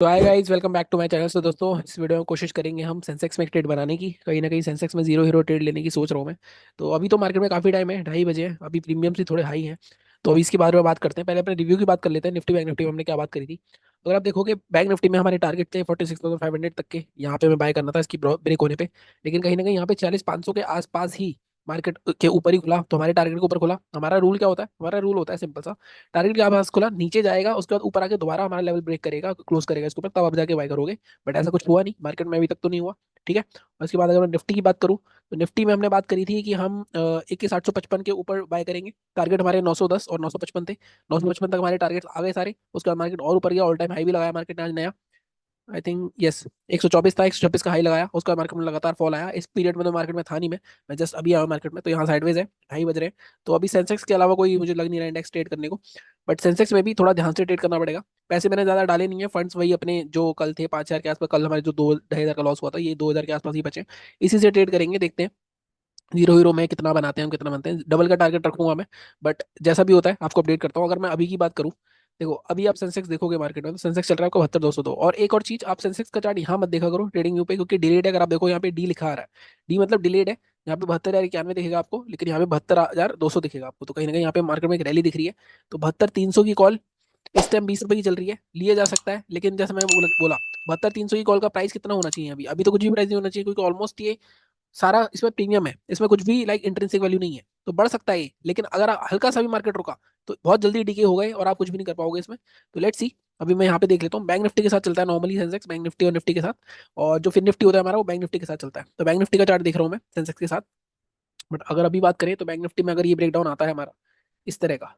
तो hi guys, welcome back to my channel. तो दोस्तों, इस वीडियो में कोशिश करेंगे हम सेंसेक्स में एक ट्रेड बनाने की। कहीं ना कहीं सेंसेक्स में जीरो हीरो ट्रेड लेने की सोच रहा हूँ मैं। तो अभी तो मार्केट में काफ़ी टाइम है, 2:30 बजे है, अभी प्रीमियम से थोड़े हाई हैं। तो अभी इसके बारे में बात करते हैं। पहले अपने रिव्यू की बात कर लेते हैं। निफ्टी बैंक निफ्टी में हमने क्या बात करी थी। अगर आप देखोगे, बैंक निफ्टी में हमारे टारगेट थे 46,500 तक के। यहाँ पे मैं बाय करना था इसकी ब्रेक होने पे। लेकिन कहीं ना कहीं यहाँ पे 40,500 के आसपास ही मार्केट के ऊपर ही खुला, तो हमारे टारगेट के ऊपर खुला। हमारा रूल क्या होता है? हमारा रूल होता है सिंपल सा। टारगेट के आसपास खुला, नीचे जाएगा, उसके बाद ऊपर आके दोबारा हमारा लेवल ब्रेक करेगा, क्लोज करेगा इसके ऊपर, तब आप जाके बाय करोगे। बट ऐसा कुछ हुआ नहीं मार्केट में, अभी तक तो नहीं हुआ। ठीक है। और इसके बाद अगर मैं निफ्टी की बात करूँ, तो निफ्टी में हमने बात करी थी कि हम 21,855 के ऊपर बाय करेंगे। टारगेट हमारे 910 और 955 थे। 955 तक हमारे टारगेट आ गए सारे। उसके बाद मार्केट और ऊपर गया, ऑल टाइम हाई भी लगाया मार्केट ने आज नया। आई थिंक यस, 124 था, 126 का हाई लगाया। उसका मार्केट में लगातार फॉल आया। इस पीरियड में तो मार्केट में था नहीं मैं जस्ट अभी आया मार्केट में, तो यहाँ साइडवेज है, 2:30 बज रहे हैं। तो अभी सेंसेक्स के अलावा कोई मुझे लग नहीं रहा इंडेक्स ट्रेड करने को। बट सेंसेक्स में भी थोड़ा ध्यान से ट्रेड करना पड़ेगा। पैसे मैंने ज्यादा डाले नहीं है, फंड्स वही अपने जो कल थे 5,000 के आसपास। कल हमारे जो 2-2.5 हज़ार का लॉस हुआ था, ये 2,000 के आसपास ही बचे। इसी से ट्रेड करेंगे, देखते हैं हीरो हीरो में कितना बनाते हैं हम, कितना बनते हैं। डबल का टारगेट रखूंगा मैं। बट जैसा भी होता है आपको अपडेट करता हूँ। अगर मैं अभी की बात करूँ, देखो अभी आप सेंसेक्स देखोगे मार्केट में, तो सेंसेक्स चल रहा है आपको 72,202। और एक और चीज, आप सेंसेक्स का चार्ट यहाँ मत देखा करो ट्रेडिंग व्यू पे, क्योंकि डिलेड है। अगर आप देखो यहाँ पे डी लिखा आ रहा है, डी मतलब डिलेड है। यहाँ पे 72,091 दिखेगा आपको, लेकिन यहाँ पे 72,200 दिखेगा आपको। तो कहीं ना कहीं यहाँ पे मार्केट में एक रैली दिख रही है। तो 72,300 की कॉल इस टाइम 20 रुपए की चल रही है, लिया जा सकता है। लेकिन जैसे मैं बोला 72,300 की कॉल का प्राइस कितना होना चाहिए? अभी अभी तो कुछ भी प्राइस नहीं होना चाहिए, क्योंकि ऑलमोस्ट ये सारा इसमें प्रीमियम है, इसमें कुछ भी लाइक इंट्रिंसिक वैल्यू नहीं है। तो बढ़ सकता है ये, लेकिन अगर हल्का सा भी मार्केट रुका, तो बहुत जल्दी डीके हो गए और आप कुछ भी नहीं कर पाओगे इसमें। तो लेट्स सी। अभी मैं यहाँ पे देख लेता हूँ, बैंक निफ्टी के साथ चलता है नॉर्मली सेंसेक्स, बैंक निफ्टी और निफ्टी के साथ। और जो फिर निफ्टी होता है हमारा, वो बैंक निफ्टी के साथ चलता है। तो बैंक निफ्टी का चार्ट देख रहा हूँ मैं सेंसेक्स के साथ। बट अगर अभी बात करें, तो बैंक निफ्टी में अगर ये ब्रेकडाउन आता है हमारा इस तरह का,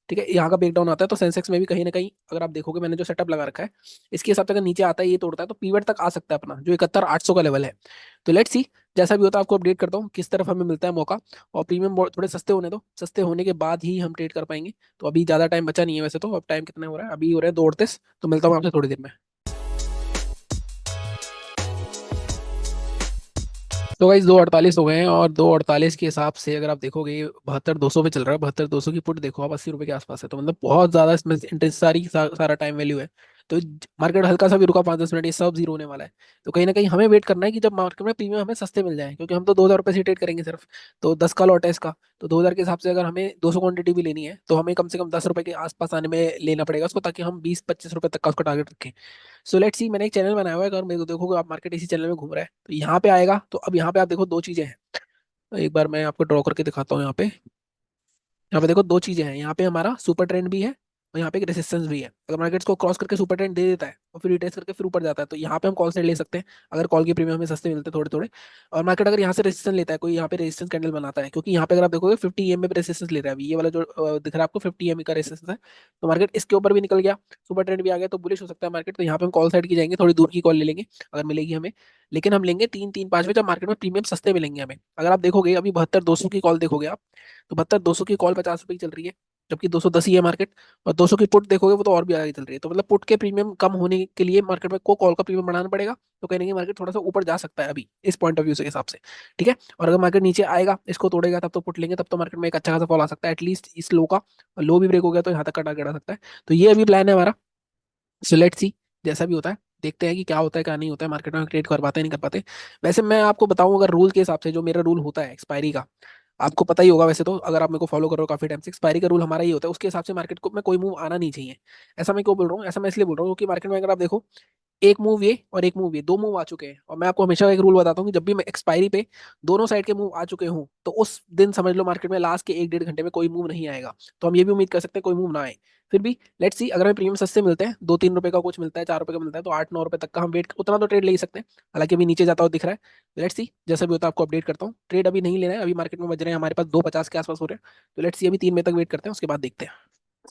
ठीक है, यहाँ का ब्रेकडाउन आता है, तो सेंसेक्स में भी कहीं ना कहीं अगर आप देखोगे, मैंने जो सेटअप लगा रखा है, इसके हिसाब से अगर नीचे आता है, ये तोड़ता है, तो पीवट तक आ सकता है अपना, जो 71,800 का लेवल है। तो लेट्स सी, जैसा भी होता है आपको अपडेट करता हूँ किस तरफ हमें मिलता है मौका। और प्रीमियम थोड़े सस्ते होने दो, सस्ते होने के बाद ही हम ट्रेड कर पाएंगे। तो अभी ज्यादा टाइम बचा नहीं है वैसे तो। अब टाइम कितना हो रहा है? अभी हो रहा है 2:38। तो मिलता हूँ आपसे थोड़ी देर में। तो गाइस 2:48 हो गए हैं, और 2:48 के हिसाब से अगर आप देखोगे, ये 72,200 पे चल रहा है। 72,200 की पुट देखो आप, 80 रुपए के आसपास है। तो मतलब बहुत ज्यादा इसमें इंटरेस्ट, सारा टाइम वैल्यू है। तो मार्केट हल्का सा भी रुका 5-10 मिनट, ये सब जीरो होने वाला है। तो कहीं ना कहीं हमें वेट करना है कि जब मार्केट में प्रीमियम हमें सस्ते मिल जाए, क्योंकि हम तो 2,000 रुपये से ट्रेड करेंगे सिर्फ। तो 10 का लॉट है इसका। तो 2,000 के हिसाब से अगर हमें 200 क्वांटिटी भी लेनी है, तो हमें कम से कम 10 रुपए के आसपास आने में लेना पड़ेगा उसको, ताकि हम 20-25 रुपए तक का उसका टारगेट रखें। सो लेट्स सी, मैंने एक चैनल बनाया हुआ है, अगर मेरे को देखोगे आप, मार्केट इसी चैनल में घूम रहा है, तो यहाँ पे आएगा। तो अब यहाँ पे आप देखो, दो चीजें हैं। तो एक बार मैं आपको ड्रॉ करके दिखाता हूँ। यहाँ पे देखो दो चीजें हैं। यहाँ पे हमारा सुपर ट्रेंड भी है, और यहाँ पे एक रेसिस्टेंस भी है। अगर मार्केट्स को क्रॉस करके सुपर ट्रेंड दे देता है, और फिर रिटेस्ट करके फिर ऊपर जाता है, तो यहाँ पे हम कॉल से ले सकते हैं। अगर कॉल के प्रीमियम हमें सस्ते मिलते हैं थोड़े थोड़े। और मार्केट अगर यहाँ से रेसिस्टेंस लेता है, कोई यहाँ पे रेसिस्टेंस कैंडल बनाता है, क्योंकि यहाँ पे अगर आप देखोगे 50 EM पे रेसिस्टेंस ले रहा है अभी, ये वाला जो दिख रहा है आपको 50 EM का रेसिस्टेंस है। तो मार्केट इसके ऊपर भी निकल गया, सुपर ट्रेंड भी आ गया, तो बुलिश हो सकता है मार्केट। तो यहाँ पे हम कॉल साइड की जाएंगे, थोड़ी दूर की कॉल ले लेंगे अगर मिलेगी हमें। लेकिन हम लेंगे 3-3-5 में, जब मार्केट में प्रीमियम सस्ते मिलेंगे हमें। अगर आप देखोगे अभी 72,200 की कॉल देखोगे आप, तो 72,200 की कॉल 50 रुपए की चल रही है, जबकि 210 ही है मार्केट। और 200 की पुट देखोगे, वो तो और भी आगे चल रही है। तो मतलब पुट के प्रीमियम कम होने के लिए मार्केट में को कॉल का प्रीमियम बढ़ाना पड़ेगा। तो कहीं ना कहीं मार्केट थोड़ा सा ऊपर जा सकता है अभी इस पॉइंट ऑफ व्यू से हिसाब से। ठीक है। और अगर मार्केट नीचे आएगा, इसको तोड़ेगा, तब तो पुट लेंगे, तब तो मार्केट में एक अच्छा खासा फॉल आ सकता है। एटलीस्ट इस लो का लो भी ब्रेक हो गया, तो यहाँ तक का टारगेट आ सकता है। तो ये अभी प्लान है हमारा। सो लेट्स सी, जैसा भी होता है देखते हैं कि क्या होता है क्या नहीं होता है, मार्केट में ट्रेड कर पाते हैं नहीं कर पाते। वैसे मैं आपको बताऊं, अगर रूल के हिसाब से जो मेरा रूल होता है एक्सपायरी का, आपको पता ही होगा वैसे तो, अगर आप मेरे को फॉलो कर रहे हो काफी टाइम से, एक्सपायरी का रूल हमारा ही होता है। उसके हिसाब से मार्केट को में कोई मूव आना नहीं चाहिए। ऐसा मैं क्यों बोल रहा हूँ? ऐसा मैं इसलिए बोल रहा हूँ क्योंकि मार्केट में अगर आप देखो, एक मूव ये और एक मूव ये, दो मूव आ चुके हैं। और मैं आपको हमेशा एक रूल बताता हूँ कि जब भी मैं एक्सपायरी पे दोनों साइड के मूव आ चुके हूँ, तो उस दिन समझ लो मार्केट में लास्ट के 1-1.5 घंटे में कोई मूव नहीं आएगा। तो हम ये भी उम्मीद कर सकते हैं कोई मूव ना आए। फिर भी लेट्स सी, अगर हमें प्रीमियम सस्ते मिलते हैं, 2-3 रुपए का कुछ मिलता है, 4 रुपए का मिलता है, तो 8-9 रुपए तक का हम वेट, उतना तो ट्रेड ले ही सकते हैं। हालांकि अभी नीचे जाता हुआ दिख रहा है। लेट्स सी, जैसा भी होता है आपको अपडेट करता हूँ। ट्रेड अभी नहीं लेना है, अभी मार्केट में बज रहे हैं हमारे पास 2:50 के आसपास हो रहे हैं। तो लेट्स सी, अभी 3 बजे तक वेट करते हैं, उसके बाद देखते हैं।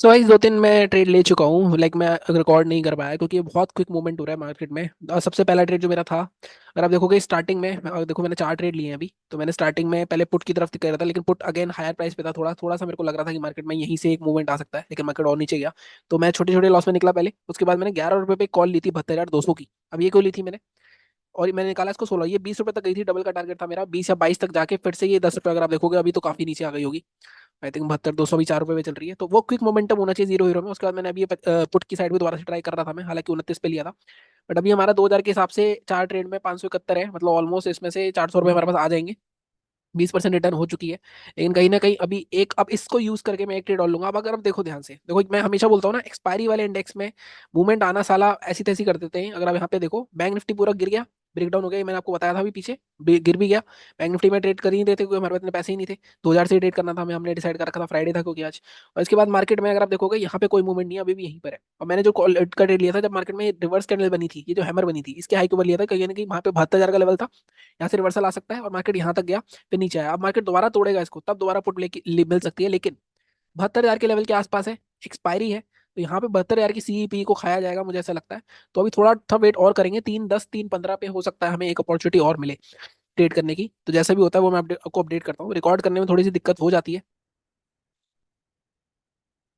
सो भाई 2-3 मैं ट्रेड ले चुका हूँ, लाइक मैं रिकॉर्ड नहीं कर पाया, क्योंकि ये बहुत क्विक मूवमेंट हो रहा है मार्केट में। और सबसे पहला ट्रेड जो मेरा था, अगर आप देखोगे स्टार्टिंग में, अगर देखो मैंने 4 ट्रेड लिए हैं अभी। तो मैंने स्टार्टिंग में पहले पुट की तरफ कर रहा था, लेकिन पुट अगेन हायर प्राइस पे था। थोड़ा थोड़ा सा मेरे को लग रहा था कि मार्केट में यहीं से एक मूवमेंट आ सकता है, लेकिन मार्केट और नीचे गया। तो मैं छोटे छोटे लॉस में निकला पहले। उसके बाद मैंने 11 रुपये पे कॉल ली थी 72,200 की। अब ये क्यों ली थी मैंने? और ये मैंने निकाला इसको 16, ये 20 रुपये तक गई थी, डबल का टारगेट था मेरा। 20 या 22 तक जाके फिर से ये 10 रुपये, अगर आप देखोगे अभी तो काफी नीचे आ गई होगी। आई थिंक 72 200 भी 4 रुपये में चल रही है, तो वो क्विक मोमेंटम होना चाहिए जीरो हीरो में। उसके बाद मैंने अभी पुट की साइड भी दोबारा से ट्राई कर रहा था मैं, हालांकि 29 पे लिया था। बट अभी हमारा 2000 के हिसाब से चार ट्रेड में 571 है, मतलब ऑलमोस्ट इसमें से 400 रुपये हमारे पास आ जाएंगे। 20% रिटर्न हो चुकी है। लेकिन कहीं ना कहीं अभी एक, अब इसको यूज करके मैं एक ट्रेड और लूंगा। अब अगर आप देखो ध्यान से, देखो मैं हमेशा बोलता हूँ ना, एक्सपायरी वाले इंडेक्स में मूवमेंट आना साला ऐसी तैसी कर देते हैं। अगर आप यहाँ पे देखो, बैंक निफ्टी पूरा गिर गया, ब्रेकडाउन हो गया, ये मैंने आपको बताया था अभी पीछे, गिर भी गया। बैंक निफ्टी में ट्रेड कर ही नहीं रहे थे क्योंकि हमारे पास इतने पैसे ही नहीं थे। 2000 से ट्रेड करना था हमें, हमने डिसाइड कर रखा था, फ्राइडे था क्योंकि आज। और इसके बाद मार्केट में अगर आप देखोगे, यहाँ पे कोई मूवमेंट नहीं है, अभी भी यहीं पर है। और मैंने जो कॉल का ट्रेड लिया था जब मार्केट में रिवर्स कैंडल बनी थी, ये जो हैमर बनी थी, इसके हाई के ऊपर लिया था, कहीं ना कहीं वहाँ पे 72,000 का लेवल था। यहाँ से रिवर्सल आ सकता है और मार्केट यहाँ तक गया, फिर नीचे आया। अब मार्केट दोबारा तोड़ेगा इसको, तब दोबारा पुट लेके मिल सकती है, लेकिन 72,000 के लेवल के आसपास है, एक्सपायरी है। तो यहाँ पे 72,000 की सीईपी को खाया जाएगा मुझे ऐसा लगता है। तो अभी थोड़ा सा वेट और करेंगे, 310 315 पे हो सकता है हमें एक अपॉर्चुनिटी और मिले ट्रेड करने की। तो जैसा भी होता है वो मैं आपको अपडेट करता हूँ। रिकॉर्ड करने में थोड़ी सी दिक्कत हो जाती है।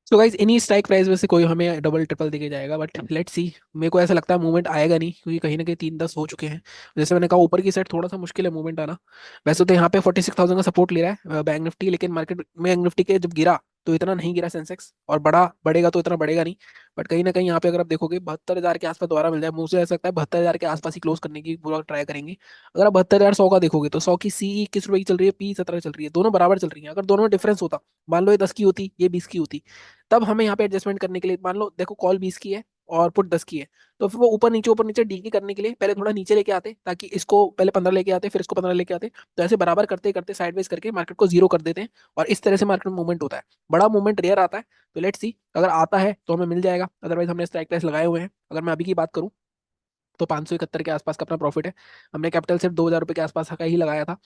सो गाइज, इन्हीं स्ट्राइक प्राइस में से कोई हमें डबल ट्रिपल देके जाएगा, बट लेट्स सी। मेरे को ऐसा लगता है मूवमेंट आएगा नहीं, क्योंकि कहीं ना कहीं 310 हो चुके हैं। जैसे मैंने कहा, ऊपर की साइड थोड़ा सा मुश्किल है मूवमेंट आना। वैसे तो यहाँ पे 46,000 का सपोर्ट ले रहा है बैंक निफ्टी, लेकिन मार्केट में निफ्टी के जब गिरा तो इतना नहीं गिरा सेंसेक्स, और बड़ा बढ़ेगा तो इतना बढ़ेगा नहीं। बट कहीं ना कहीं यहाँ पे अगर आप देखोगे, 72,000 के आसपास दोबारा मिल जाए, मुझे ऐसा लगता है 72,000 के आसपास ही क्लोज करने की पूरा ट्राई करेंगे। अगर आप 72,100 का देखोगे, तो 100 की सीई किस रुपए की चल रही है, पी 17 चल रही है, दोनों बराबर चल रही है। अगर दोनों में डिफरेंस होता, मान लो ये 10 की होती, ये 20 की होती, तब हमें यहाँ पे एडजस्टमेंट करने के लिए, मान लो देखो कॉल 20 की है और पुट 10 की है, तो फिर वो ऊपर नीचे डी की करने के लिए पहले थोड़ा नीचे लेके आते, ताकि इसको पहले 15 लेके आते, फिर इसको 15 लेके आते। तो ऐसे बराबर करते करते साइडवेज करके मार्केट को जीरो कर देते हैं। और इस तरह से मार्केट में मूवमेंट होता है। बड़ा मूवमेंट रेयर आता है। तो लेट्स सी, अगर आता है तो हमें मिल जाएगा, अदरवाइज हमने स्ट्राइक प्राइस लगाए हुए हैं। अगर मैं अभी की बात करूँ, तो 571 के आसपास का अपना प्रॉफिट है। हमने कैपिटल सिर्फ 2,000 रुपये के आसपास का ही लगाया था।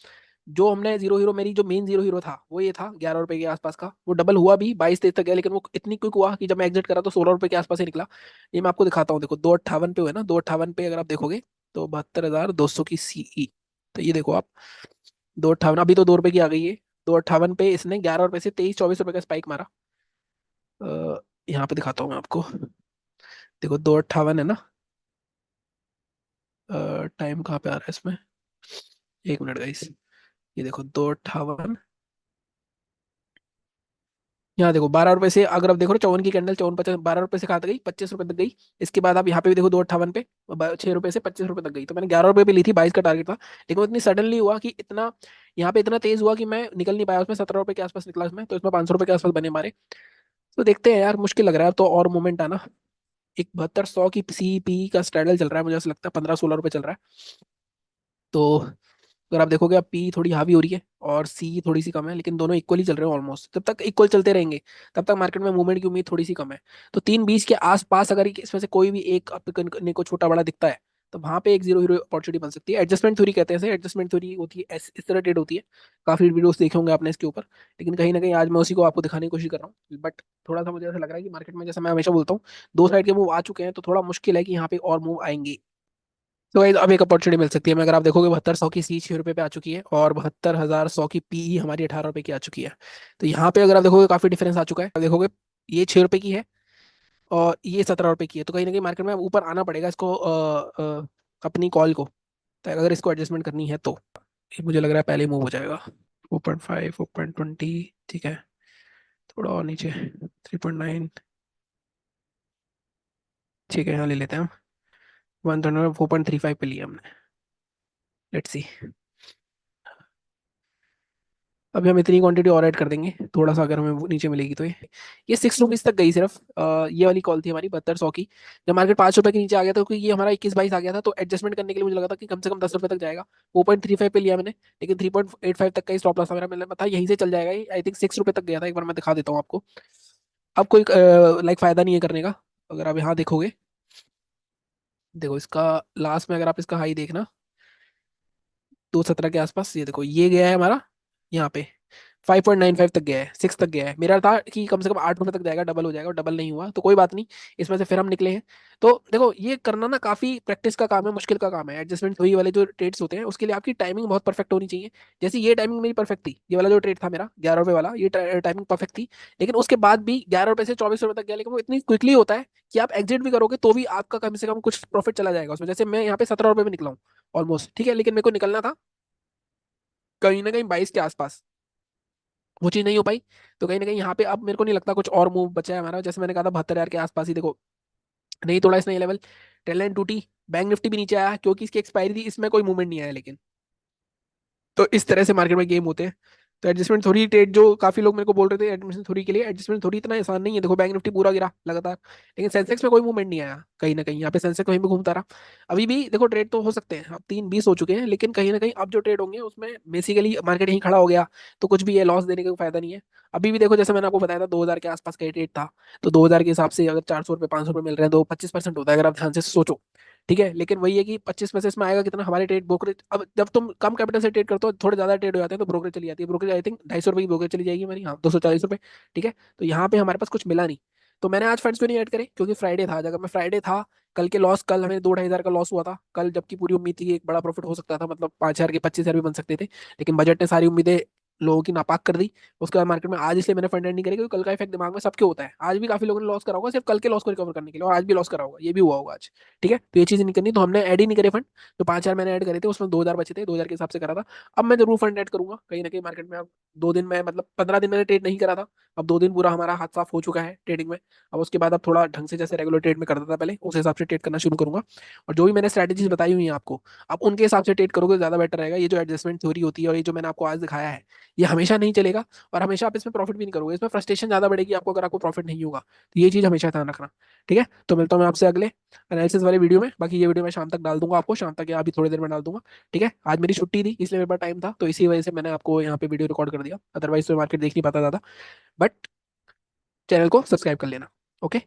जो हमने जीरो हीरो, मेरी जो मेन जीरो हीरो था वो ये था 11 रुपए के आसपास का, वो डबल हुआ भी 22-23 तक गया, लेकिन वो इतनी क्विक हुआ कि जब मैं एग्जिट करा तो 16 रुपए के आसपास ही निकला। ये मैं आपको दिखाता हूँ, देखो 258 पे हुआ है ना, 258 पे अगर आप देखोगे, तो 72,200 की सीई। तो ये देखो आप, 258, अभी तो 2 रुपए की आ गई है। 258 पे इसने 11 रुपए से 23-24 रुपए का स्पाइक मारा। यहाँ पे दिखाता हूँ मैं आपको, देखो 258 है ना। टाइम कहाँ पे आ रहा है इसमें, एक मिनट गाइस। ये देखो 258, यहाँ देखो 12 रुपए से, अगर आप देखो 54 की कैंडल, 54 50, 12 रुपए से कहाँ तक गई, 25 रुपए तक गई। इसके बाद आप यहाँ पे भी देखो 258 पे 6 रुपए से 25 रुपए तक गई। तो मैंने 11 रुपए पे ली थी, 22 का टारगेट था। लेकिन वो इतनी सडनली हुआ कि इतना, यहाँ पे इतना तेज हुआ कि मैं निकल नहीं पाया उसमें। 17 रुपए के आसपास निकला उसमें, तो इसमें 500 रुपए के आसपास बने हमारे। तो देखते हैं यार, मुश्किल लग रहा है अब तो, और मोमेंट आना। एक 7200 की सीपी का स्ट्रैडल चल रहा है, मुझे ऐसा लगता है 15-16 रुपए चल रहा है। तो अगर आप देखोगे, अब पी थोड़ी हावी हो रही है और सी थोड़ी सी कम है, लेकिन दोनों इक्वली चल रहे हैं ऑलमोस्ट। जब तक इक्वल चलते रहेंगे, तब तक मार्केट में मूवमेंट की उम्मीद थोड़ी सी कम है। तो 320 के आसपास अगर इसमें से कोई भी एक अपने को छोटा बड़ा दिखता है, तो वहां पे एक जीरो हीरो अपॉर्चुनिटी बन सकती है। एडजस्टमेंट थ्योरी कहते हैं इसे, एडजस्टमेंट थ्योरी होती है, इस तरह ट्रेड होती है। काफी वीडियोस देखे होंगे आपने इसके ऊपर। लेकिन कहीं ना कहीं आज मैं उसी को आपको दिखाने की कोशिश कर रहा हूँ। बट थोड़ा सा मुझे ऐसा लग रहा है कि मार्केट में, जैसा मैं हमेशा बोलता हूँ, दो साइड के मूव आ चुके हैं, तो थोड़ा मुश्किल है कि यहाँ पे और मूव आएंगे। तो गाइस, अब एक अपॉर्चुनिटी मिल सकती है। मैं, अगर आप देखोगे, 7200 की सी 6 रुपये पे आ चुकी है, और 72,100 की पीई हमारी 18 रुपए की आ चुकी है। तो यहाँ पे अगर आप देखोगे, काफी डिफरेंस आ चुका है। आप देखोगे, ये 6 रुपए की है और ये 17 रुपए की है। तो कहीं ना कहीं मार्केट में ऊपर आना पड़ेगा इसको, अपनी कॉल को, तो अगर इसको एडजस्टमेंट करनी है तो ये मुझे लग रहा है पहले मूव हो जाएगा। 4.5, 4.20, ठीक है। थोड़ा और नीचे, 3.9, ठीक है, यहाँ ले लेते हैं हम। 4.35 पे लिया हमने। लेट्स सी, अभी हम इतनी क्वांटिटी और ऐड कर देंगे थोड़ा सा, अगर हमें वो नीचे मिलेगी तो ये 6 रुपीज तक गई सिर्फ। ये वाली कॉल थी हमारी 7200 की। जब मार्केट 5 रुपए के नीचे आ गया था, क्योंकि ये हमारा 21-22 आ गया था, तो एडजस्टमेंट करने के लिए मुझे लगा था कि कम से कम 10 रुपए तक जाएगा। 4.35 पे लिया मैंने, लेकिन 3.85 तक का ही स्टॉप लॉस था मेरा। मैंने पता यहीं से चल जाएगा ये, आई थिंक 6 रुपए तक गया था। एक बार मैं दिखा देता हूँ आपको। अब कोई लाइक फायदा नहीं है करने का। अगर आप यहाँ देखोगे, देखो इसका लास्ट में, अगर आप इसका हाई देखना, 217 के आसपास, ये देखो ये गया है हमारा यहाँ पे। 5.95 तक गया है, 6 तक गया है। मेरा था कि कम से कम 8 रुपए तक जाएगा, डबल हो जाएगा, और डबल नहीं हुआ, तो कोई बात नहीं। इसमें से फिर हम निकले हैं। तो देखो, ये करना ना काफी प्रैक्टिस का काम है, मुश्किल का काम है। एडजस्टमेंट हुई वाले जो ट्रेड्स होते हैं, उसके लिए आपकी टाइमिंग बहुत परफेक्ट होनी चाहिए। जैसे ये टाइमिंग मेरी परफेक्ट थी, ये वाला जो ट्रेड था मेरा 11 रुपए वाला, ये टाइमिंग परफेक्ट थी। लेकिन उसके बाद भी 11 रुपए से 24 रुपए तक गया, लेकिन वो इतनी क्विकली होता है कि आप एग्जिट भी करोगे तो भी आपका कम से कम कुछ प्रॉफिट चला जाएगा उसमें। जैसे मैं यहाँ पे 17 रुपए में निकला हूँ ऑलमोस्ट, ठीक है, लेकिन मेरे को निकलना था कहीं ना कहीं 22 के आसपास। वो चीज़ नहीं हो पाई। तो कहीं ना कहीं यहाँ पे अब मेरे को नहीं लगता कुछ और मूव बचा है हमारा, जैसे मैंने कहा था 72,000 के आसपास ही देखो, नहीं तोड़ा इसने ये लेवल, ट्रेंड लाइन टूटी, बैंक निफ्टी भी नीचे आया क्योंकि इसकी एक्सपायरी थी, इसमें कोई मूवमेंट नहीं आया लेकिन। तो इस तरह से मार्केट में गेम होते हैं। तो एडजस्टमेंट थोड़ी ट्रेड जो काफी लोग मेरे को बोल रहे थे एडमिशन थोड़ी के लिए, एडजस्टमेंट थोड़ी इतना आसान नहीं है। देखो बैंक निफ्टी पूरा गिरा लगातार, लेकिन सेंसेक्स में कोई मूवमेंट नहीं आया, कहीं ना कहीं यहाँ पे सेंसेक्स कहीं भी घूमता रहा। अभी भी देखो ट्रेड तो हो सकते हैं, अब 3:20 हो चुके हैं, लेकिन कहीं ना कहीं अब जो ट्रेड होंगे उसमें बेसिकली मार्केट यहीं खड़ा हो गया, तो कुछ भी है लॉस देने का कोई फायदा नहीं है। अभी भी देखो जैसे मैंने आपको बताया था 2,000 के आसपास का ट्रेड था, तो 2,000 के हिसाब से अगर 400 रुपये 500 रुपये मिल रहे हैं तो 25% होता है अगर आप ध्यान से सोचो। ठीक है, लेकिन वही है कि 25 में से इसमें आएगा कितना, हमारे ट्रेड ब्रोकरेज, अब जब तुम कम कैपिटल से ट्रेड करते हो थोड़े ज्यादा ट्रेड हो जाते हैं तो ब्रोकरेज चली जाती है, ब्रोकरेज आई थिंक 250 रुपये की ब्रोकरेज चली जाएगी हमारी, हाँ 240 रुपये। ठीक है, तो यहाँ पे हमारे पास कुछ मिला नहीं, तो मैंने आज फंड्स भी नहीं ऐड करे क्योंकि फ्राइडे था, अगर मैं फ्राइडे था, कल के लॉस, कल हमें 2-2.5 हज़ार का लॉस हुआ था कल, जबकि पूरी उम्मीद थी कि एक बड़ा प्रॉफिट हो सकता था, मतलब 5,000 के 25,000 भी बन सकते थे, लेकिन बजट ने सारी उम्मीदें लोगों की नापाक कर दी। उसके बाद मार्केट में आज, इसलिए मैंने फंड एड नहीं करी क्योंकि कल का इफेक्ट दिमाग में सबके होता है, आज भी काफी लोगों ने लॉस करा होगा सिर्फ कल के लॉस को रिकवर करने के लिए, और आज भी लॉस करा होगा, ये भी हुआ होगा आज। ठीक है, तो ये चीज नहीं करनी, तो हमने ऐड ही नहीं करे फंड। तो 5,000 मैंने ऐड करे थे, उसमें 2,000 बचे थे, 2,000 के हिसाब से करा था। अब मैं जरूर फंड ऐड करूंगा कहीं ना कहीं मार्केट में। अब 2 दिन में, मतलब 15 दिन मैंने ट्रेड नहीं करा था, अब 2 दिन पूरा हमारा हाथ साफ हो चुका है ट्रेडिंग में। अब उसके बाद अब थोड़ा ढंग से, जैसे रेगुलर ट्रेड में करता था पहले, उस हिसाब से ट्रेड करना शुरू करूंगा। और जो भी मैंने स्ट्रैटेजीज बताई हुई हैं आपको, आप उनके हिसाब से ट्रेड करोगे तो ज्यादा बेटर रहेगा। ये जो एडजस्टमेंट थ्योरी होती है और ये जो मैंने आपको आज दिखाया है, ये हमेशा नहीं चलेगा, और हमेशा आप इसमें प्रॉफिट भी नहीं करोगे, इसमें फ्रस्ट्रेशन ज्यादा बढ़ेगी आपको अगर आपको प्रॉफिट नहीं होगा। तो ये चीज हमेशा ध्यान रखना। ठीक है, तो मिलता हूँ मैं आपसे अगले एनालिसिस वाले वीडियो में। बाकी ये वीडियो मैं शाम तक डाल दूंगा आपको, शाम तक या अभी थोड़ी देर में डाल दूंगा। ठीक है, आज मेरी छुट्टी थी इसलिए मेरे पास टाइम था, तो इसी वजह से मैंने आपको यहाँ पे वीडियो रिकॉर्ड कर दिया, अदरवाइज तो मार्केट देख नहीं पाता ज्यादा। बट चैनल को सब्सक्राइब कर लेना। ओके।